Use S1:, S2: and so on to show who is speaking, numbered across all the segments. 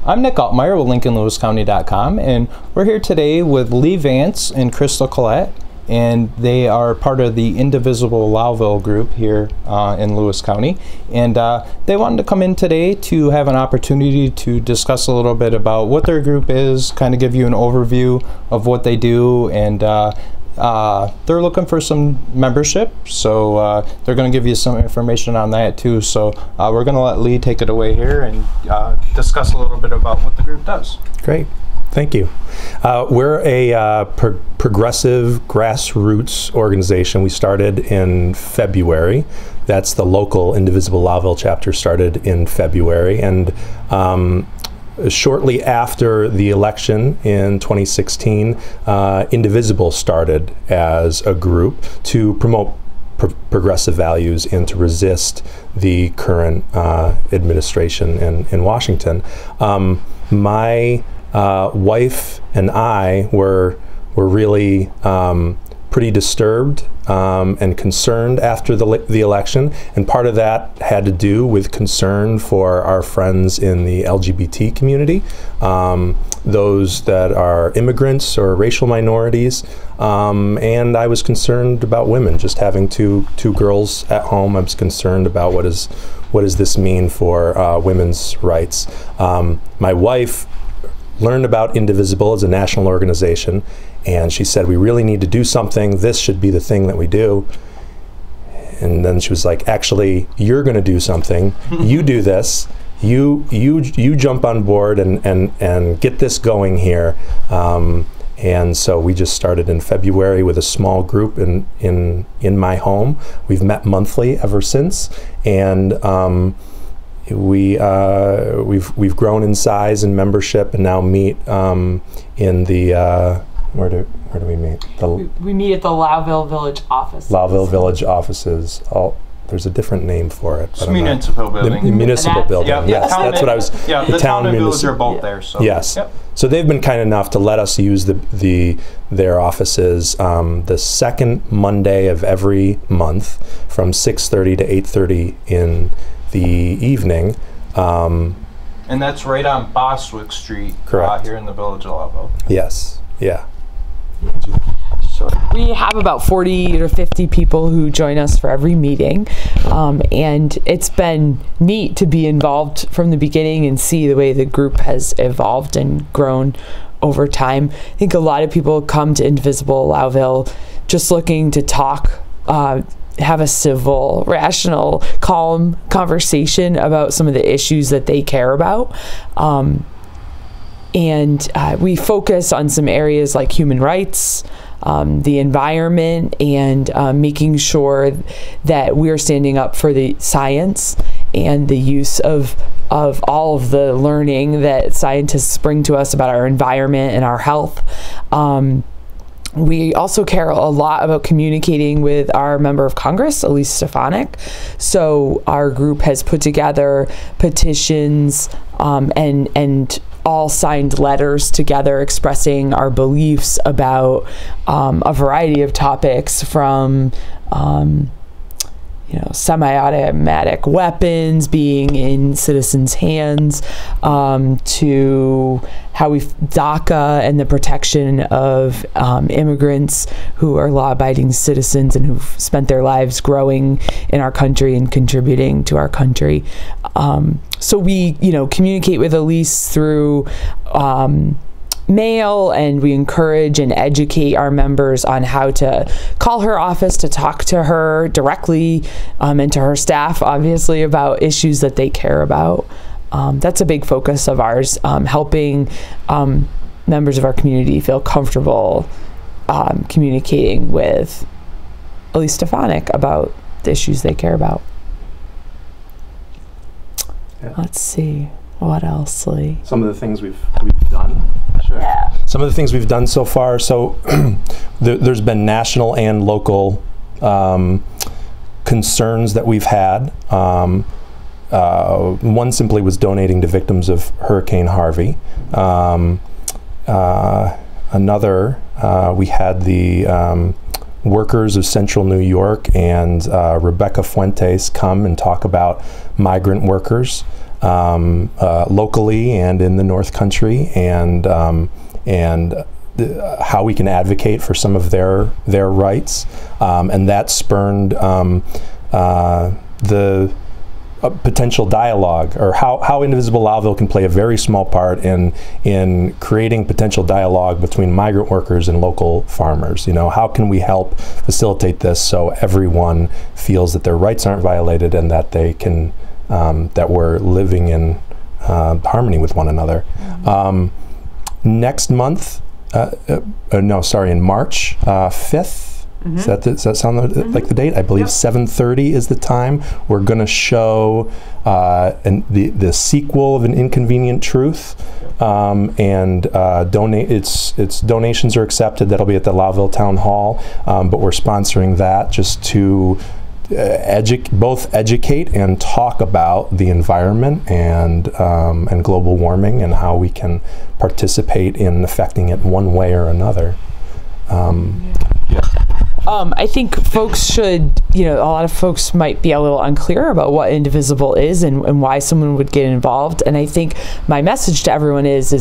S1: I'm Nick Altmeyer with linkinglewiscounty.com, and we're here today with Lee Vance and Crystal Collette, and they are part of the Indivisible Lowville group here in Lewis County. And they wanted to come in today to have an opportunity to discuss a little bit about what their group is, kind of give you an overview of what they do, and they're looking for some membership, so they're going to give you some information on that too. So we're going to let Lee take it away here and discuss a little bit about what the group does.
S2: Great. Thank you. We're a progressive grassroots organization. We started in February. That's the local Indivisible Lowville chapter started in February. And shortly after the election in 2016, Indivisible started as a group to promote progressive values and to resist the current administration in Washington. My wife and I were really pretty disturbed and concerned after the election, and part of that had to do with concern for our friends in the LGBT community, those that are immigrants or racial minorities, and I was concerned about women, just having two girls at home. I was concerned about what does this mean for women's rights. My wife learned about Indivisible as a national organization, and she said, we really need to do something. This should be the thing that we do. And then she was like, actually, you're going to do something. You do this. You jump on board and get this going here. And so we just started in February with a small group in my home. We've met monthly ever since, and we've grown in size and membership, and now meet in the where do we meet?
S3: We meet at the Lowville Village office.
S2: Lowville Village offices. There's a different name for it.
S1: It's municipal building.
S2: The municipal building.
S1: Yeah,
S2: yes, that's what I was.
S1: Yeah, the town and village are both there. So.
S2: Yes. Yep. So they've been kind enough to let us use their offices the second Monday of every month from 6:30 to 8:30 in the evening.
S1: And that's right on Boswick Street.
S2: Correct.
S1: Here in the village of Lowville.
S2: Yes. Yeah.
S3: Sure. We have about 40 to 50 people who join us for every meeting, and it's been neat to be involved from the beginning and see the way the group has evolved and grown over time. I think a lot of people come to Indivisible Lowville just looking to talk, have a civil, rational, calm conversation about some of the issues that they care about. And we focus on some areas like human rights, the environment, and making sure that we're standing up for the science and the use of all of the learning that scientists bring to us about our environment and our health. We also care a lot about communicating with our member of Congress, Elise Stefanik. So our group has put together petitions and all signed letters together expressing our beliefs about a variety of topics, from semi-automatic weapons being in citizens' hands, to how DACA and the protection of immigrants who are law-abiding citizens and who've spent their lives growing in our country and contributing to our country. So we, communicate with Elise through mail, and we encourage and educate our members on how to call her office to talk to her directly, and to her staff, obviously, about issues that they care about. That's a big focus of ours, helping members of our community feel comfortable communicating with Elise Stefanik about the issues they care about. Yeah. Let's see. What else, Lee?
S2: Some of the things we've done. Sure.
S3: Yeah.
S2: Some of the things we've done so far. So there's been national and local concerns that we've had. One simply was donating to victims of Hurricane Harvey. Another, we had the workers of Central New York and Rebecca Fuentes come and talk about migrant workers. locally and in the North Country, and how we can advocate for some of their rights, and that spurned the potential dialogue, or how Indivisible Lowville can play a very small part in creating potential dialogue between migrant workers and local farmers. You know, how can we help facilitate this so everyone feels that their rights aren't violated and that they can that we're living in harmony with one another. Next month, in March 5th. Does that sound like the date? I believe 7:30 is the time. We're going to show the sequel of An Inconvenient Truth, and its donations are accepted. That'll be at the Lowville Town Hall, but we're sponsoring that just to both educate and talk about the environment and global warming and how we can participate in affecting it one way or another.
S3: I think folks should, a lot of folks might be a little unclear about what Indivisible is and why someone would get involved. And I think my message to everyone is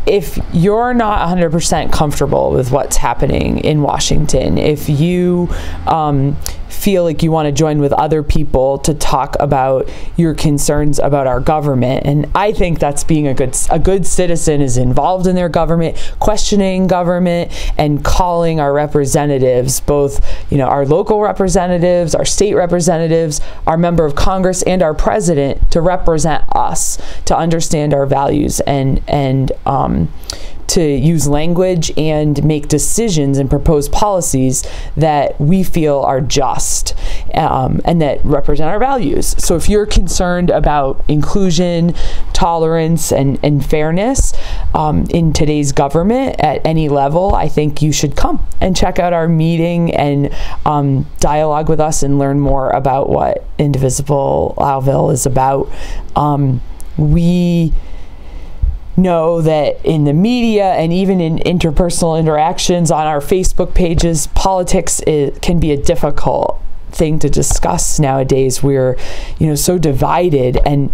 S3: if you're not 100% comfortable with what's happening in Washington, if you feel like you want to join with other people to talk about your concerns about our government, and I think that's being a good citizen is involved in their government, questioning government, and calling our representatives, both our local representatives, our state representatives, our member of Congress, and our president to represent us, to understand our values, and to use language and make decisions and propose policies that we feel are just and that represent our values. So if you're concerned about inclusion, tolerance, and fairness in today's government at any level, I think you should come and check out our meeting and dialogue with us and learn more about what Indivisible Lowville is about. We know that in the media and even in interpersonal interactions on our Facebook pages, politics can be a difficult thing to discuss nowadays. We're so divided, and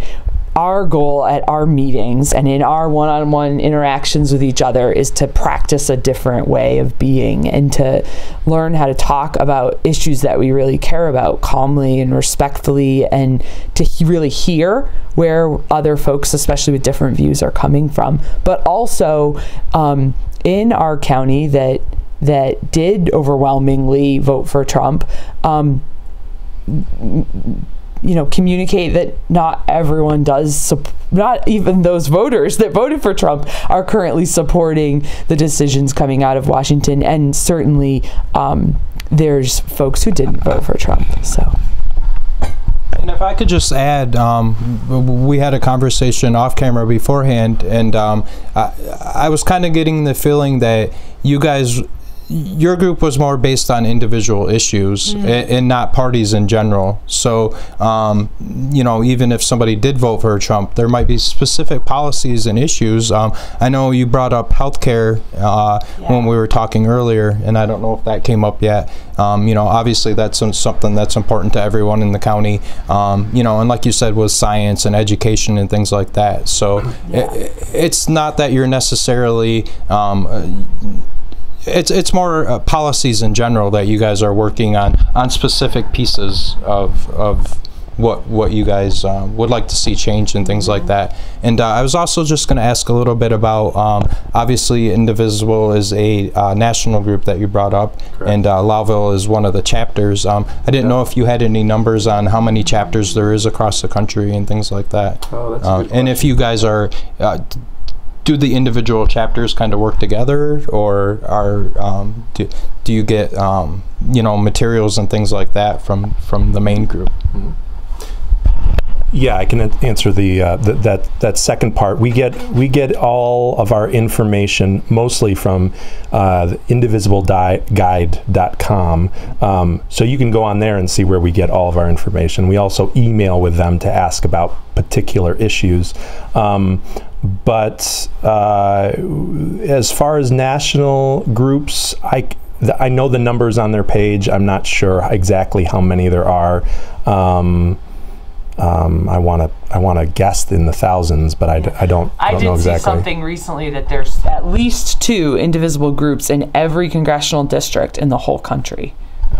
S3: our goal at our meetings and in our one-on-one interactions with each other is to practice a different way of being and to learn how to talk about issues that we really care about calmly and respectfully, and to really hear where other folks, especially with different views, are coming from. But also in our county that did overwhelmingly vote for Trump, communicate that not everyone does, not even those voters that voted for Trump are currently supporting the decisions coming out of Washington. And certainly there's folks who didn't vote for Trump. So.
S1: And if I could just add, we had a conversation off camera beforehand, and I was kind of getting the feeling that your group was more based on individual issues and not parties in general. So, even if somebody did vote for Trump, there might be specific policies and issues. I know you brought up healthcare when we were talking earlier, and I don't know if that came up yet. Obviously that's something that's important to everyone in the county. And like you said, with science and education and things like that. So it's not that you're necessarily it's more policies in general that you guys are working on specific pieces of what you guys would like to see change and things like that. And I was also just going to ask a little bit about, obviously Indivisible is a national group that you brought up. Correct. And Lowville is one of the chapters. I didn't know if you had any numbers on how many chapters there is across the country and things like that. Oh, that's a good question. And if you guys are do the individual chapters kind of work together, or do you get materials and things like that from the main group?
S2: Mm-hmm. Yeah, I can answer that second part. We get all of our information mostly from indivisibleguide.com. So you can go on there and see where we get all of our information. We also email with them to ask about particular issues. But as far as national groups, I know the numbers on their page. I'm not sure exactly how many there are. I want to guess in the thousands, but I don't know exactly.
S3: I did see something recently that there's at least 2 Indivisible groups in every congressional district in the whole country.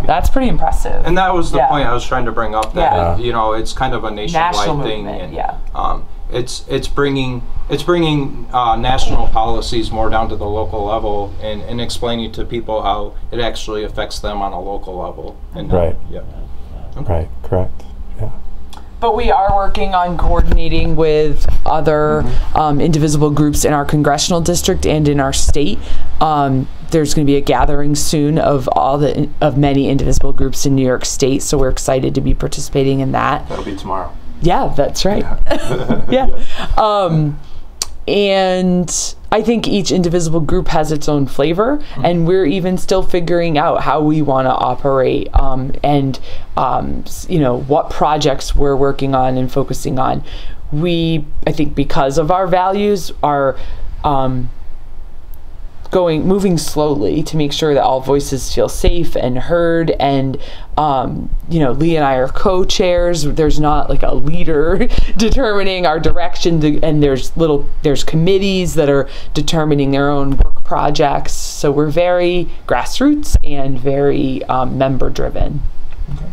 S3: That's pretty impressive.
S1: And that was the point I was trying to bring up. That you know, it's kind of a nationwide thing,
S3: movement,
S1: and it's bringing national policies more down to the local level, and explaining to people how it actually affects them on a local level. And
S2: right.
S1: Yeah.
S2: Right. Correct. Yeah.
S3: But we are working on coordinating with other Indivisible groups in our congressional district and in our state. There's going to be a gathering soon of many Indivisible groups in New York State, so we're excited to be participating in that.
S2: That'll be tomorrow.
S3: Yeah, that's right. Yeah. And I think each Indivisible group has its own flavor, and we're even still figuring out how we want to operate, and you know, what projects we're working on and focusing on. I think because of our values, are moving slowly to make sure that all voices feel safe and heard. And you know, Lee and I are co-chairs. There's not like a leader determining our direction, and there's committees that are determining their own work projects. So we're very grassroots and very member driven.
S2: Okay.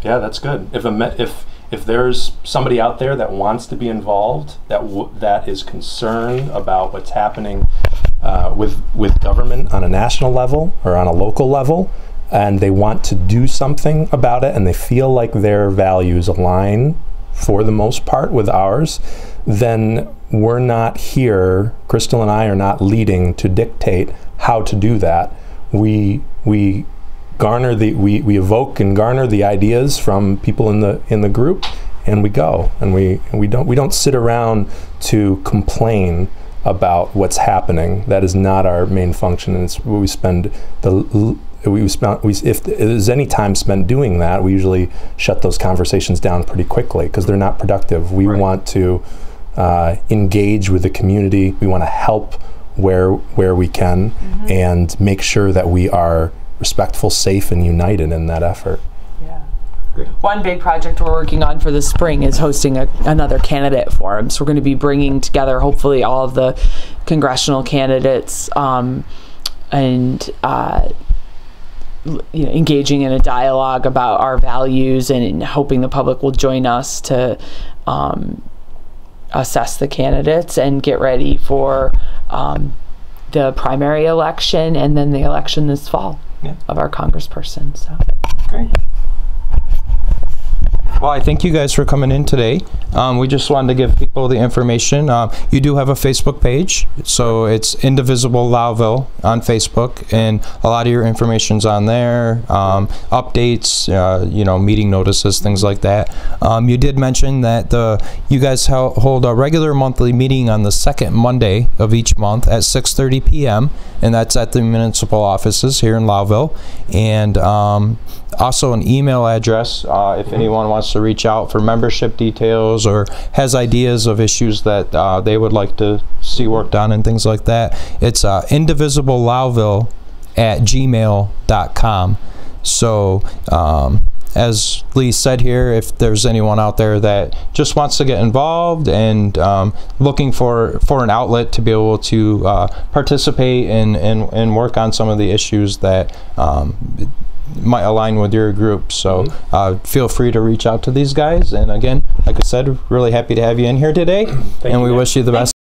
S2: Yeah, that's good. If there's somebody out there that wants to be involved, that is concerned about what's happening with government on a national level or on a local level, and they want to do something about it, and they feel like their values align for the most part with ours, then we're not here, Crystal and I are not leading to dictate how to do that. We evoke and garner the ideas from people in the group, and we go, and we don't sit around to complain about what's happening. That is not our main function, and it's what we spend if there's any time spent doing that, we usually shut those conversations down pretty quickly because they're not productive. We want to engage with the community. We want to help where we can, and make sure that we are respectful, safe, and united in that effort.
S3: Yeah. Great. One big project we're working on for the spring is hosting another candidate forum. So we're going to be bringing together, hopefully, all of the congressional candidates, and you know, engaging in a dialogue about our values, and hoping the public will join us to assess the candidates and get ready for the primary election and then the election this fall. Of our congressperson. So
S1: great. Well, I thank you guys for coming in today. We just wanted to give people the information. You do have a Facebook page, so it's Indivisible Lowville on Facebook, and a lot of your information's on there. Updates, you know, meeting notices, things like that. You did mention that you guys hold a regular monthly meeting on the second Monday of each month at 6:30 p.m. and that's at the municipal offices here in Lowville. And also an email address if anyone wants to reach out for membership details or has ideas of issues that they would like to see worked on and things like that. It's indivisiblelowville@gmail.com. So as Lee said here, if there's anyone out there that just wants to get involved and looking for an outlet to be able to participate and work on some of the issues that might align with your group. So feel free to reach out to these guys. And again, like I said, really happy to have you in here today. And we wish you the best.